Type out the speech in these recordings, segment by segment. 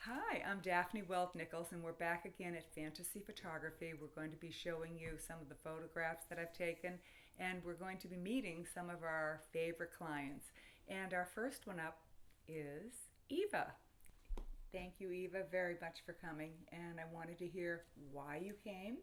Hi, I'm Daphne Weld Nichols, and we're back again at Fantasy Photography. We're going to be showing you some of the photographs that I've taken, and we're going to be meeting some of our favorite clients. And our first one up is Eva. Thank you, Eva, very much for coming. And I wanted to hear why you came,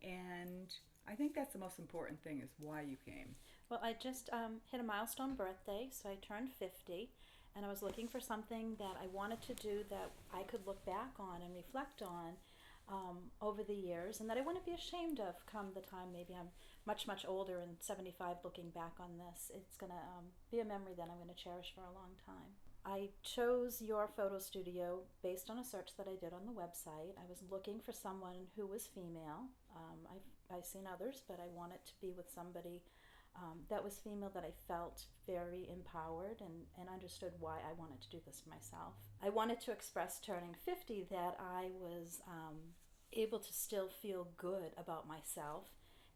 and I think that's the most important thing is why you came. Well, I just hit a milestone birthday, so I turned 50, and I was looking for something that I wanted to do that I could look back on and reflect on over the years, and that I wouldn't be ashamed of come the time maybe I'm much, much older and 75 looking back on this. It's going to be a memory that I'm going to cherish for a long time. I chose your photo studio based on a search that I did on the website. I was looking for someone who was female. I've seen others, but I wanted to be with somebody that was female, that I felt very empowered and understood why I wanted to do this for myself. I wanted to express turning 50 that I was able to still feel good about myself,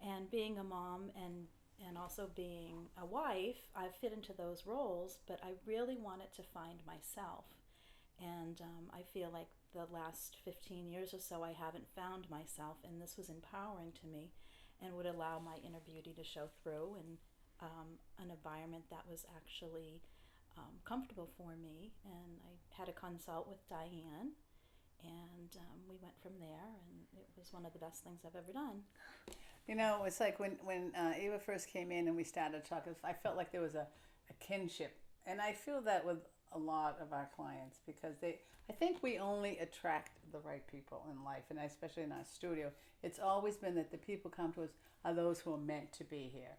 and being a mom and also being a wife, I fit into those roles, but I really wanted to find myself. And I feel like the last 15 years or so, I haven't found myself, and this was empowering to me and would allow my inner beauty to show through, and an environment that was actually comfortable for me. And I had a consult with Diane, and we went from there, and it was one of the best things I've ever done. You know, it's like when Eva first came in and we started talking, I felt like there was a kinship. And I feel that with a lot of our clients because I think we only attract the right people in life, and especially in our studio. It's always been that the people come to us are those who are meant to be here.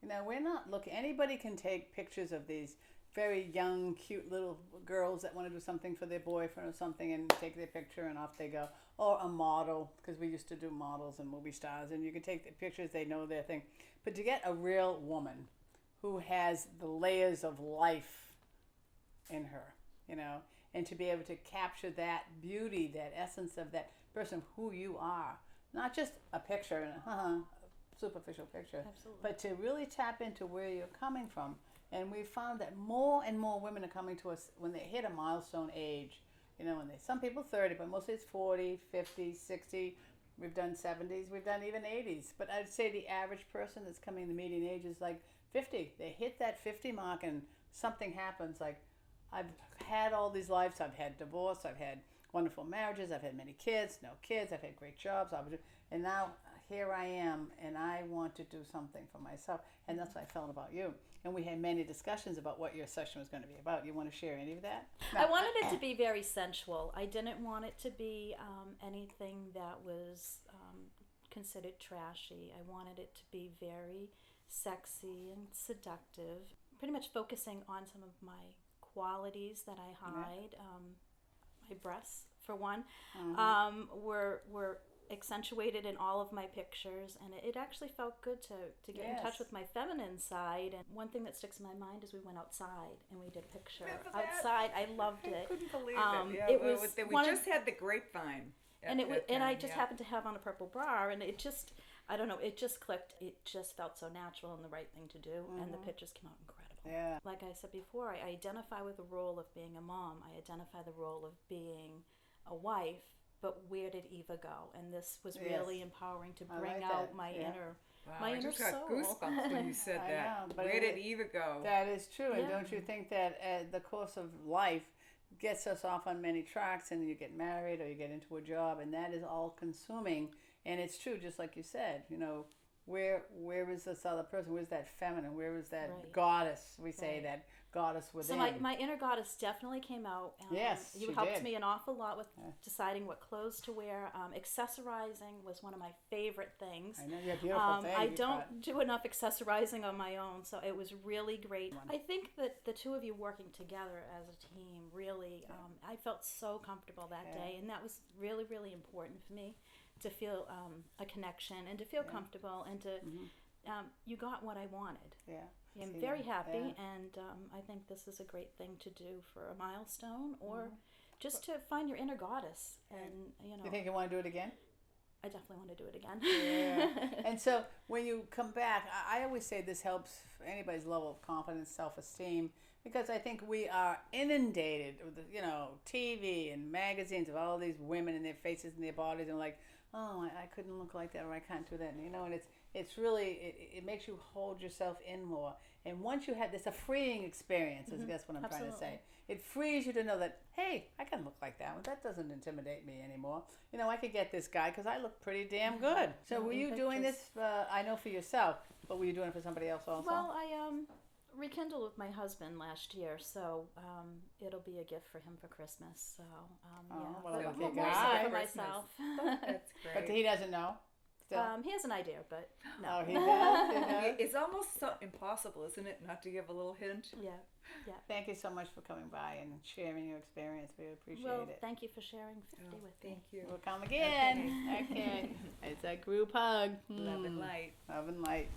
You know, we're not looking, anybody can take pictures of these very young, cute little girls that want to do something for their boyfriend or something and take their picture and off they go. Or a model, because we used to do models and movie stars, and you can take the pictures, they know their thing. But to get a real woman who has the layers of life in her, you know, and to be able to capture that beauty, that essence of that person, who you are, not just a picture and a superficial picture, Absolutely. but to really tap into where you're coming from. And we found that more and more women are coming to us when they hit a milestone age. You know, when some people 30, but mostly it's 40, 50, 60. We've done 70s, we've done even 80s. But I'd say the average person that's coming, the median age is like 50. They hit that 50 mark and something happens. Like, I've had all these lives. I've had divorce, I've had wonderful marriages, I've had many kids, no kids, I've had great jobs, and now here I am, and I want to do something for myself. And that's what I felt about you. And we had many discussions about what your session was going to be about. You want to share any of that? No. I wanted it to be very sensual. I didn't want it to be anything that was considered trashy. I wanted it to be very sexy and seductive, pretty much focusing on some of my qualities that I hide. My breasts, for one, were accentuated in all of my pictures, and it actually felt good to get in touch with my feminine side. And one thing that sticks in my mind is we went outside and we did a picture outside. I loved it. I couldn't believe it. It was we just had the grapevine. And I just happened to have on a purple bra, and it just, I don't know, it just clicked. It just felt so natural and the right thing to do, and the pictures came out incredible. Yeah. Like I said before, I identify with the role of being a mom. I identify the role of being a wife. But where did Eva go? And this was really empowering to bring like out that. my inner, Wow, my I inner just got soul. goosebumps when you said that. know, but Where did Eva go? That is true. And Yeah. don't you think that the course of life gets us off on many tracks, and you get married or you get into a job, and that is all consuming. And it's true, just like you said, you know, where is this other person? Where's that feminine? Where is that goddess? We say that goddess within. So my inner goddess definitely came out. Yes, you she helped did. me an awful lot with deciding what clothes to wear. Accessorizing was one of my favorite things. I know, you're beautiful thing. I don't do enough accessorizing on my own, so it was really great. I think that the two of you working together as a team really, I felt so comfortable that day, and that was really, really important for me to feel a connection and to feel comfortable and to you got what I wanted. Yeah. I'm very happy, and I think this is a great thing to do for a milestone or just to find your inner goddess. And You think you want to do it again? I definitely want to do it again. Yeah. And so when you come back, I always say this helps anybody's level of confidence, self-esteem, because I think we are inundated with, TV and magazines of all these women and their faces and their bodies, and like, oh, I couldn't look like that, or I can't do that, and it's really, it makes you hold yourself in more. And once you have this, a freeing experience, is I guess what I'm trying to say. It frees you to know that, hey, I can look like that. That doesn't intimidate me anymore. I could get this guy because I look pretty damn good. So were you doing this, I know for yourself, but were you doing it for somebody else also? Well, I rekindled with my husband last year, so it'll be a gift for him for Christmas. So yeah, what a but lucky more guy. so for Christmas. myself. That's But great. he doesn't know? Still? He has an idea, but no. Oh, he does? He does? It's almost so impossible, isn't it, not to give a little hint? Yeah. Thank you so much for coming by and sharing your experience. We appreciate Well, it. thank you for sharing 50 Oh, with me. thank you. We'll come again. Okay. It's a group hug. Love and light. Love and light.